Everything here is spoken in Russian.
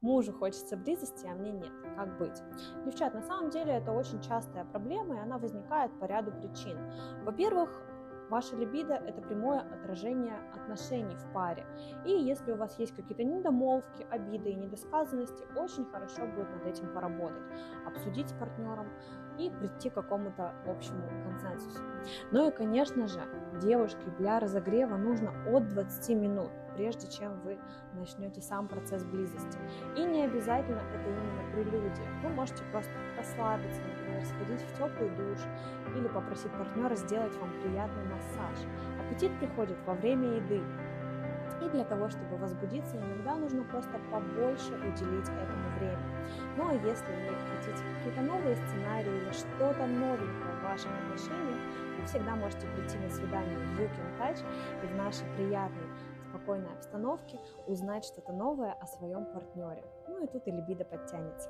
мужу хочется близости, а мне нет. Как быть? Девчат, на самом деле это очень частая проблема, и она возникает по ряду причин. Во-первых, ваша либидо – это прямое отражение отношений в паре. И если у вас есть какие-то недомолвки, обиды и недосказанности, очень хорошо будет над этим поработать, обсудить с партнером и прийти к какому-то общему консенсусу. Ну и, конечно же, девушке для разогрева нужно от 20 минут, прежде чем вы начнете сам процесс близости. И не обязательно это именно прелюдия. Вы можете просто расслабиться, например, сходить в теплый душ или попросить партнера сделать вам приятный массаж. Аппетит приходит во время еды. И для того, чтобы возбудиться, иногда нужно просто побольше уделить этому время. Ну а если вы хотите какие-то новые сценарии или что-то новенькое в вашем отношении, вы всегда можете прийти на свидание в You Can Touch и в нашей приятной, спокойной обстановке узнать что-то новое о своем партнере. Ну и тут и либидо подтянется.